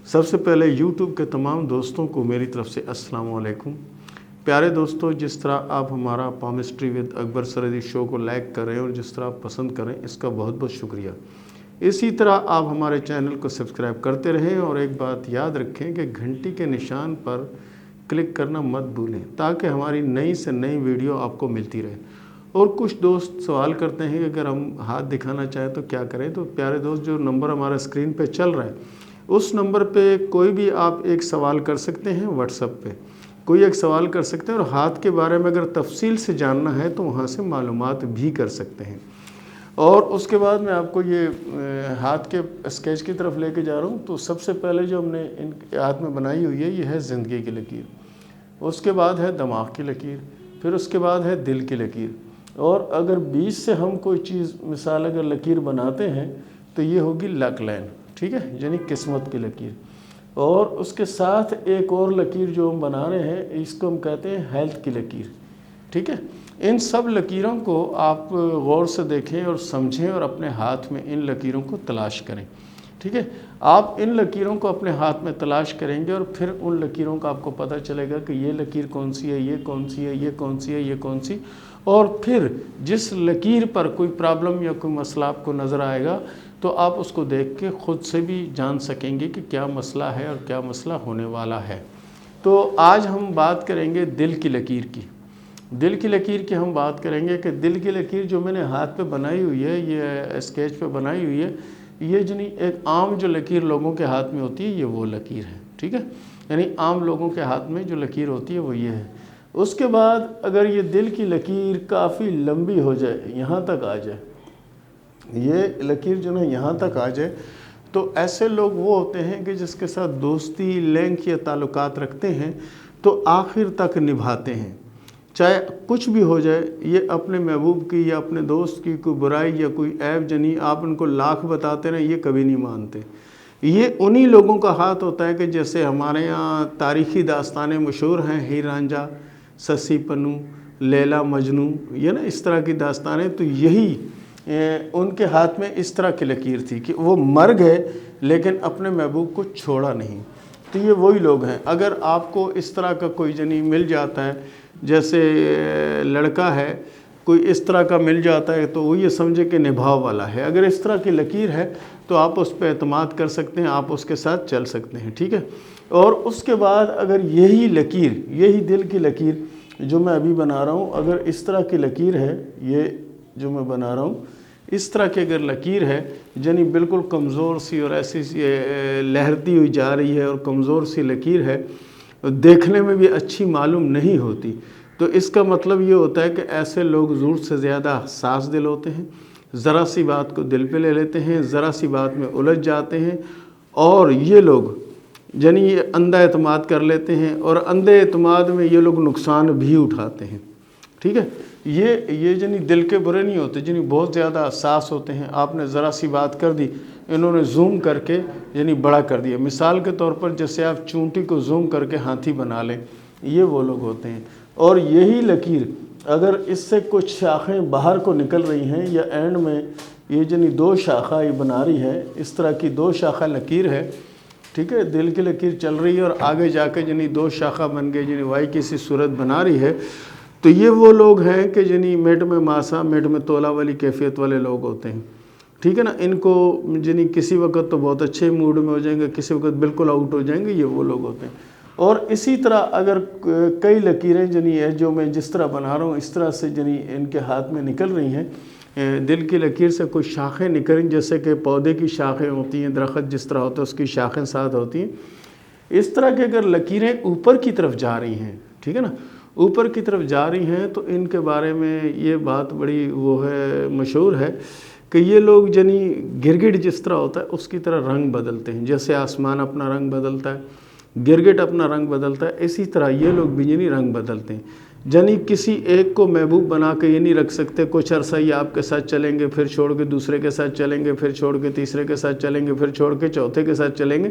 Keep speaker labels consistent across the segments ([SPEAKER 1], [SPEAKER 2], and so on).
[SPEAKER 1] سب سے پہلے یوٹیوب کے تمام دوستوں کو میری طرف سے السلام علیکم۔ پیارے دوستوں، جس طرح آپ ہمارا پامسٹری ود اکبر سرحدی شو کو لائک کریں اور جس طرح آپ پسند کریں، اس کا بہت بہت شکریہ۔ اسی طرح آپ ہمارے چینل کو سبسکرائب کرتے رہیں اور ایک بات یاد رکھیں کہ گھنٹی کے نشان پر کلک کرنا مت بھولیں تاکہ ہماری نئی سے نئی ویڈیو آپ کو ملتی رہے۔ اور کچھ دوست سوال کرتے ہیں کہ اگر ہم ہاتھ دکھانا چاہیں تو کیا کریں؟ تو پیارے دوست، جو نمبر ہمارا اسکرین پہ چل رہا ہے اس نمبر پہ کوئی بھی آپ ایک سوال کر سکتے ہیں، واٹس ایپ پہ کوئی ایک سوال کر سکتے ہیں، اور ہاتھ کے بارے میں اگر تفصیل سے جاننا ہے تو وہاں سے معلومات بھی کر سکتے ہیں۔ اور اس کے بعد میں آپ کو یہ ہاتھ کے اسکیچ کی طرف لے کے جا رہا ہوں۔ تو سب سے پہلے جو ہم نے ان کے ہاتھ میں بنائی ہوئی ہے یہ ہے زندگی کی لکیر، اس کے بعد ہے دماغ کی لکیر، پھر اس کے بعد ہے دل کی لکیر۔ اور اگر بیچ سے ہم کوئی چیز مثال اگر لکیر بناتے ہیں تو یہ ہوگی لک لائن، ٹھیک ہے، یعنی قسمت کی لکیر۔ اور اس کے ساتھ ایک اور لکیر جو ہم بنا رہے ہیں اس کو ہم کہتے ہیں ہیلتھ کی لکیر، ٹھیک ہے۔ ان سب لکیروں کو آپ غور سے دیکھیں اور سمجھیں اور اپنے ہاتھ میں ان لکیروں کو تلاش کریں، ٹھیک ہے۔ آپ ان لکیروں کو اپنے ہاتھ میں تلاش کریں گے اور پھر ان لکیروں کا آپ کو پتہ چلے گا کہ یہ لکیر کون سی ہے، یہ کون سی ہے، یہ کون سی ہے، یہ کون سی۔ اور پھر جس لکیر پر کوئی پرابلم یا کوئی مسئلہ آپ کو نظر آئے گا تو آپ اس کو دیکھ کے خود سے بھی جان سکیں گے کہ کیا مسئلہ ہے اور کیا مسئلہ ہونے والا ہے۔ تو آج ہم بات کریں گے دل کی لکیر کی۔ دل کی لکیر کی ہم بات کریں گے کہ دل کی لکیر جو میں نے ہاتھ پہ بنائی ہوئی ہے، یہ اسکیچ پہ بنائی ہوئی ہے، یہ یعنی ایک عام جو لکیر لوگوں کے ہاتھ میں ہوتی ہے یہ وہ لکیر ہے، ٹھیک ہے۔ یعنی عام لوگوں کے ہاتھ میں جو لکیر ہوتی ہے وہ یہ ہے۔ اس کے بعد اگر یہ دل کی لکیر کافی لمبی ہو جائے، یہاں تک آ جائے، یہ لکیر جو نا یہاں تک آ جائے، تو ایسے لوگ وہ ہوتے ہیں کہ جس کے ساتھ دوستی، لنک یا تعلقات رکھتے ہیں تو آخر تک نبھاتے ہیں، چاہے کچھ بھی ہو جائے۔ یہ اپنے محبوب کی یا اپنے دوست کی کوئی برائی یا کوئی عیب جنی آپ ان کو لاکھ بتاتے رہیں، یہ کبھی نہیں مانتے۔ یہ انہی لوگوں کا ہاتھ ہوتا ہے کہ جیسے ہمارے یہاں تاریخی داستانیں مشہور ہیں، ہیر رانجھا، سسی پنو، لیلا مجنو، یہ نا اس طرح کی داستانیں، تو یہی ان کے ہاتھ میں اس طرح کی لکیر تھی کہ وہ مر گئے لیکن اپنے محبوب کو چھوڑا نہیں۔ تو یہ وہی لوگ ہیں۔ اگر آپ کو اس طرح کا کوئی جنی مل جاتا ہے، جیسے لڑکا ہے کوئی اس طرح کا مل جاتا ہے، تو وہ یہ سمجھے کہ نبھاؤ والا ہے۔ اگر اس طرح کی لکیر ہے تو آپ اس پہ اعتماد کر سکتے ہیں، آپ اس کے ساتھ چل سکتے ہیں، ٹھیک ہے۔ اور اس کے بعد اگر یہی لکیر، یہی دل کی لکیر جو میں ابھی بنا رہا ہوں، اگر اس طرح کی لکیر ہے، یہ جو میں بنا رہا ہوں اس طرح کی اگر لکیر ہے، یعنی بالکل کمزور سی اور ایسی سی لہرتی ہوئی جا رہی ہے اور کمزور سی لکیر ہے، دیکھنے میں بھی اچھی معلوم نہیں ہوتی، تو اس کا مطلب یہ ہوتا ہے کہ ایسے لوگ ضرورت سے زیادہ حساس دل ہوتے ہیں، ذرا سی بات کو دل پہ لے لیتے ہیں، ذرا سی بات میں الجھ جاتے ہیں، اور یہ لوگ یعنی یہ اندھا اعتماد کر لیتے ہیں، اور اندھے اعتماد میں یہ لوگ نقصان بھی اٹھاتے ہیں، ٹھیک ہے۔ یہ یعنی دل کے برے نہیں ہوتے، یعنی بہت زیادہ حساس ہوتے ہیں۔ آپ نے ذرا سی بات کر دی، انہوں نے زوم کر کے یعنی بڑا کر دیا۔ مثال کے طور پر جیسے آپ چونٹی کو زوم کر کے ہاتھی بنا لیں، یہ وہ لوگ ہوتے ہیں۔ اور یہی لکیر اگر اس سے کچھ شاخیں باہر کو نکل رہی ہیں یا اینڈ میں یہ یعنی دو شاخہ یہ بنا رہی ہے، اس طرح کی دو شاخہ لکیر ہے، ٹھیک ہے، دل کی لکیر چل رہی ہے اور آگے جا کے یعنی دو شاخہ بن گئی، یعنی وائی کی سی صورت بنا رہی ہے، تو یہ وہ لوگ ہیں کہ یعنی میٹ میں ماسا میٹ میں تولا والی کیفیت والے لوگ ہوتے ہیں، ٹھیک ہے نا۔ ان کو یعنی کسی وقت تو بہت اچھے موڈ میں ہو جائیں گے، کسی وقت بالکل آؤٹ ہو جائیں گے، یہ وہ لوگ ہوتے ہیں۔ اور اسی طرح اگر کئی لکیریں جنی ہے جو میں جس طرح بنا رہا ہوں اس طرح سے جنی ان کے ہاتھ میں نکل رہی ہیں، دل کی لکیر سے کچھ شاخیں نکلیں، جیسے کہ پودے کی شاخیں ہوتی ہیں، درخت جس طرح ہوتا ہے اس کی شاخیں ساتھ ہوتی ہیں، اس طرح کے اگر لکیریں اوپر کی طرف جا رہی ہیں، ٹھیک ہے نا، اوپر کی طرف جا رہی ہیں، تو ان کے بارے میں یہ بات بڑی وہ ہے، مشہور ہے کہ یہ لوگ یعنی گرگٹ جس طرح ہوتا ہے اس کی طرح رنگ بدلتے ہیں، جیسے آسمان اپنا رنگ بدلتا ہے، گرگٹ اپنا رنگ بدلتا ہے، اسی طرح یہ لوگ بھی یعنی رنگ بدلتے ہیں۔ یعنی کسی ایک کو محبوب بنا کے یہ نہیں رکھ سکتے، کچھ عرصہ یہ آپ کے ساتھ چلیں گے، پھر چھوڑ کے دوسرے کے ساتھ چلیں گے، پھر چھوڑ کے تیسرے کے ساتھ چلیں گے، پھر چھوڑ کے چوتھے کے ساتھ چلیں گے۔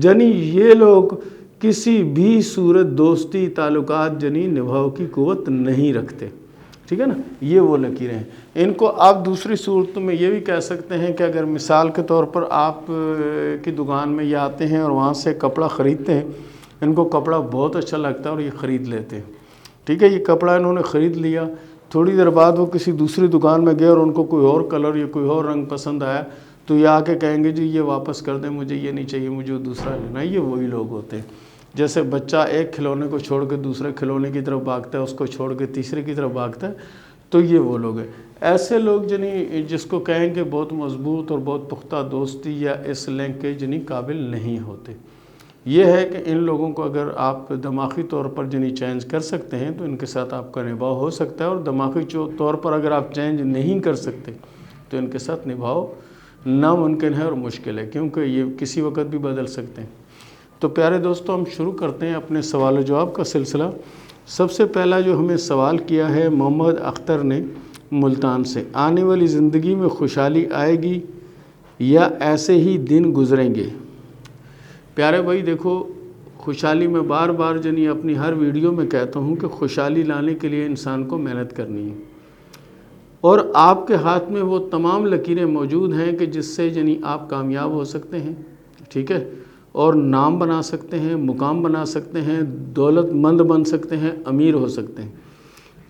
[SPEAKER 1] یعنی یہ لوگ کسی بھی صورت دوستی تعلقات یعنی نبھاؤ کی قوت نہیں رکھتے، ٹھیک ہے نا، یہ وہ لکیریں ہیں۔ ان کو آپ دوسری صورتوں میں یہ بھی کہہ سکتے ہیں کہ اگر مثال کے طور پر آپ کی دکان میں یہ آتے ہیں اور وہاں سے کپڑا خریدتے ہیں، ان کو کپڑا بہت اچھا لگتا ہے اور یہ خرید لیتے ہیں، ٹھیک ہے، یہ کپڑا انہوں نے خرید لیا، تھوڑی دیر بعد وہ کسی دوسری دکان میں گئے اور ان کو کوئی اور کلر یا کوئی اور رنگ پسند آیا تو یہ آ کے کہیں گے جی یہ واپس کر دیں، مجھے یہ نہیں چاہیے، مجھے دوسرا لینا ہے۔ یہ وہی لوگ ہوتے ہیں جیسے بچہ ایک کھلونے کو چھوڑ کے دوسرے کھلونے کی طرف بھاگتا ہے، اس کو چھوڑ کے تیسرے کی طرف بھاگتا ہے، تو یہ وہ لوگ ہیں۔ ایسے لوگ جس کو کہیں کہ بہت مضبوط اور بہت پختہ دوستی یا اس لنک کے قابل نہیں ہوتے۔ یہ ہے کہ ان لوگوں کو اگر آپ دماغی طور پر چینج کر سکتے ہیں تو ان کے ساتھ آپ کا نبھاؤ ہو سکتا ہے، اور دماغی طور پر اگر آپ چینج نہیں کر سکتے تو ان کے ساتھ نبھاؤ ناممکن ہے اور مشکل ہے، کیونکہ یہ کسی وقت بھی بدل سکتے ہیں۔ تو پیارے دوستو، ہم شروع کرتے ہیں اپنے سوال و جواب کا سلسلہ۔ سب سے پہلا جو ہمیں سوال کیا ہے محمد اختر نے ملتان سے، آنے والی زندگی میں خوشحالی آئے گی یا ایسے ہی دن گزریں گے؟ پیارے بھائی دیکھو، خوشحالی میں بار بار اپنی ہر ویڈیو میں کہتا ہوں کہ خوشحالی لانے کے لیے انسان کو محنت کرنی ہے، اور آپ کے ہاتھ میں وہ تمام لکیریں موجود ہیں کہ جس سے آپ کامیاب ہو سکتے ہیں، ٹھیک ہے، اور نام بنا سکتے ہیں، مقام بنا سکتے ہیں، دولت مند بن سکتے ہیں، امیر ہو سکتے ہیں۔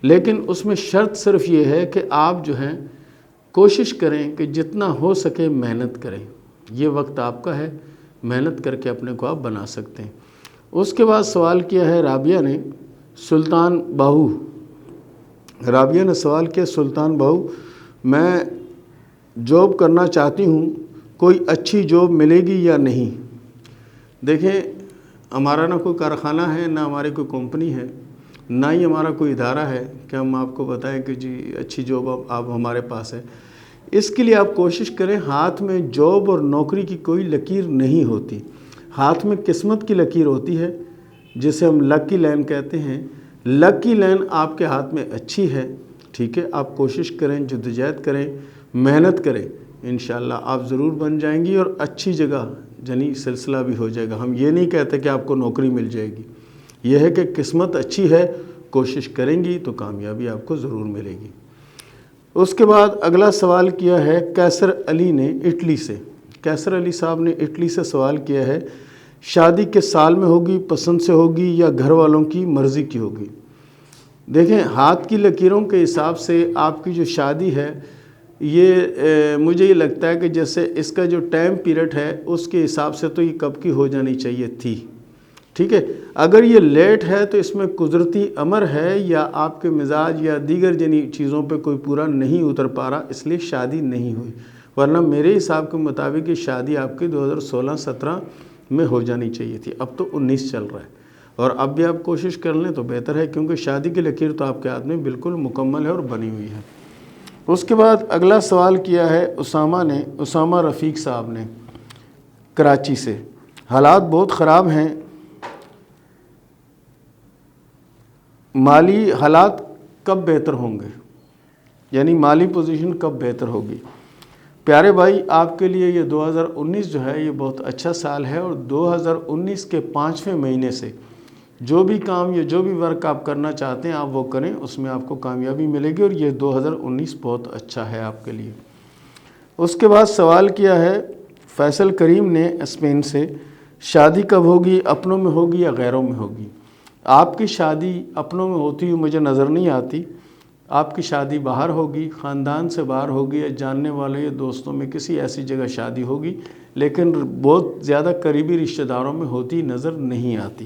[SPEAKER 1] لیکن اس میں شرط صرف یہ ہے کہ آپ کوشش کریں کہ جتنا ہو سکے محنت کریں۔ یہ وقت آپ کا ہے، محنت کر کے اپنے کو آپ بنا سکتے ہیں۔ اس کے بعد سوال کیا ہے رابعہ نے سلطان باہو، رابعہ نے سوال کیا سلطان باہو، میں جاب کرنا چاہتی ہوں، کوئی اچھی جاب ملے گی یا نہیں؟ دیکھیں، ہمارا نہ کوئی کارخانہ ہے، نہ ہماری کوئی کمپنی ہے، نہ ہی ہمارا کوئی ادارہ ہے کہ ہم آپ کو بتائیں کہ جی اچھی جاب آپ ہمارے پاس ہے۔ اس کے لیے آپ کوشش کریں، ہاتھ میں جاب اور نوکری کی کوئی لکیر نہیں ہوتی، ہاتھ میں قسمت کی لکیر ہوتی ہے، جسے ہم لکی لائن کہتے ہیں۔ لکی لائن آپ کے ہاتھ میں اچھی ہے، ٹھیک ہے، آپ کوشش کریں، جدوجہد کریں، محنت کریں، انشاءاللہ آپ ضرور بن جائیں گی اور اچھی جگہ سلسلہ بھی ہو جائے گا۔ ہم یہ نہیں کہتے کہ آپ کو نوکری مل جائے گی، یہ ہے کہ قسمت اچھی ہے، کوشش کریں گی تو کامیابی آپ کو ضرور ملے گی۔ اس کے بعد اگلا سوال کیا ہے کیسر علی نے اٹلی سے، کیسر علی صاحب نے اٹلی سے سوال کیا ہے، شادی کس سال میں ہوگی، پسند سے ہوگی یا گھر والوں کی مرضی کی ہوگی؟ دیکھیں، ہاتھ کی لکیروں کے حساب سے آپ کی جو شادی ہے، یہ مجھے یہ لگتا ہے کہ جیسے اس کا جو ٹائم پیریڈ ہے اس کے حساب سے تو یہ کب کی ہو جانی چاہیے تھی، ٹھیک ہے۔ اگر یہ لیٹ ہے تو اس میں قدرتی امر ہے یا آپ کے مزاج یا دیگر چیزوں پہ کوئی پورا نہیں اتر پا رہا، اس لیے شادی نہیں ہوئی، ورنہ میرے حساب کے مطابق یہ شادی آپ کی 2016-17 میں ہو جانی چاہیے تھی۔ اب تو 19 چل رہا ہے، اور اب بھی آپ کوشش کر لیں تو بہتر ہے، کیونکہ شادی کی لکیر تو آپ کے ہاتھ میں بالکل مکمل ہے اور بنی ہوئی ہے۔ اس کے بعد اگلا سوال کیا ہے اسامہ رفیق صاحب نے کراچی سے، حالات بہت خراب ہیں، مالی حالات کب بہتر ہوں گے، مالی پوزیشن کب بہتر ہوگی؟ پیارے بھائی، آپ کے لیے یہ 2019 جو ہے یہ بہت اچھا سال ہے، اور 2019 کے 5ویں مہینے سے جو بھی کام یا جو بھی ورک آپ کرنا چاہتے ہیں آپ وہ کریں، اس میں آپ کو کامیابی ملے گی، اور یہ 2019 بہت اچھا ہے آپ کے لیے۔ اس کے بعد سوال کیا ہے فیصل کریم نے اسپین سے، شادی کب ہوگی، اپنوں میں ہوگی یا غیروں میں ہوگی؟ آپ کی شادی اپنوں میں ہوتی ہوئی مجھے نظر نہیں آتی، آپ کی شادی باہر ہوگی، خاندان سے باہر ہوگی، یا جاننے والے یا دوستوں میں کسی ایسی جگہ شادی ہوگی، لیکن بہت زیادہ قریبی رشتہ داروں میں ہوتی نظر نہیں آتی۔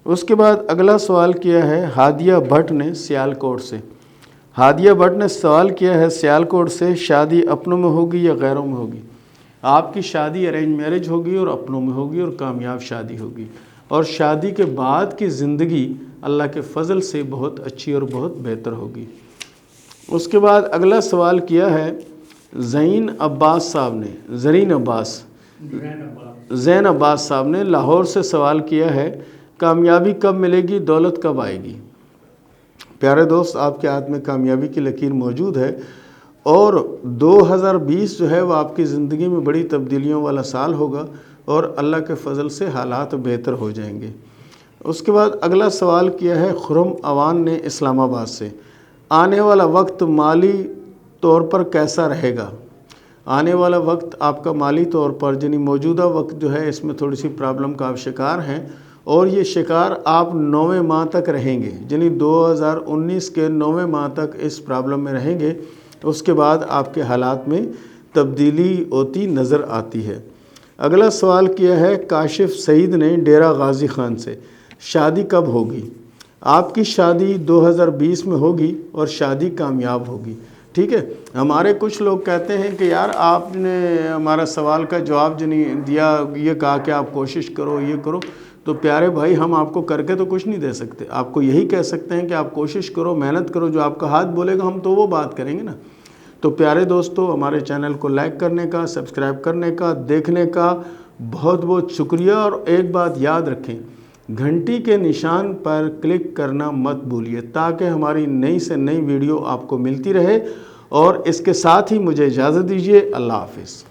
[SPEAKER 1] اس کے بعد اگلا سوال کیا ہے ہادیہ بھٹ نے سیالکوٹ سے، ہادیہ بھٹ نے سوال کیا ہے سیالکوٹ سے، شادی اپنوں میں ہوگی یا غیروں میں ہوگی؟ آپ کی شادی ارینج میرج ہوگی اور اپنوں میں ہوگی، اور کامیاب شادی ہوگی، اور شادی کے بعد کی زندگی اللہ کے فضل سے بہت اچھی اور بہت بہتر ہوگی۔ اس کے بعد اگلا سوال کیا ہے زین عباس صاحب نے، زین عباس صاحب نے لاہور سے سوال کیا ہے، کامیابی کب ملے گی، دولت کب آئے گی؟ پیارے دوست، آپ کے ہاتھ میں کامیابی کی لکیر موجود ہے، اور 2020 جو ہے وہ آپ کی زندگی میں بڑی تبدیلیوں والا سال ہوگا، اور اللہ کے فضل سے حالات بہتر ہو جائیں گے۔ اس کے بعد اگلا سوال کیا ہے خرم اوان نے اسلام آباد سے، آنے والا وقت مالی طور پر کیسا رہے گا؟ آنے والا وقت آپ کا مالی طور پر یعنی موجودہ وقت جو ہے اس میں تھوڑی سی پرابلم کا آپ شکار ہیں، اور یہ شکار آپ 9ویں ماہ تک رہیں گے، یعنی 2019 کے 9ویں ماہ تک اس پرابلم میں رہیں گے۔ اس کے بعد آپ کے حالات میں تبدیلی ہوتی نظر آتی ہے۔ اگلا سوال کیا ہے کاشف سعید نے ڈیرہ غازی خان سے، شادی کب ہوگی؟ آپ کی شادی 2020 میں ہوگی اور شادی کامیاب ہوگی، ٹھیک ہے۔ ہمارے کچھ لوگ کہتے ہیں کہ یار آپ نے ہمارا سوال کا جواب جو نہیں دیا، یہ کہا کہ آپ کوشش کرو، یہ کرو، تو پیارے بھائی ہم آپ کو کر کے تو کچھ نہیں دے سکتے، آپ کو یہی کہہ سکتے ہیں کہ آپ کوشش کرو، محنت کرو، جو آپ کا ہاتھ بولے گا ہم تو وہ بات کریں گے نا۔ تو پیارے دوستو، ہمارے چینل کو لائک کرنے کا، سبسکرائب کرنے کا، دیکھنے کا بہت بہت شکریہ، اور ایک بات یاد رکھیں، گھنٹی کے نشان پر کلک کرنا مت بھولیے تاکہ ہماری نئی سے نئی ویڈیو آپ کو ملتی رہے، اور اس کے ساتھ ہی مجھے اجازت دیجیے۔ اللہ حافظ۔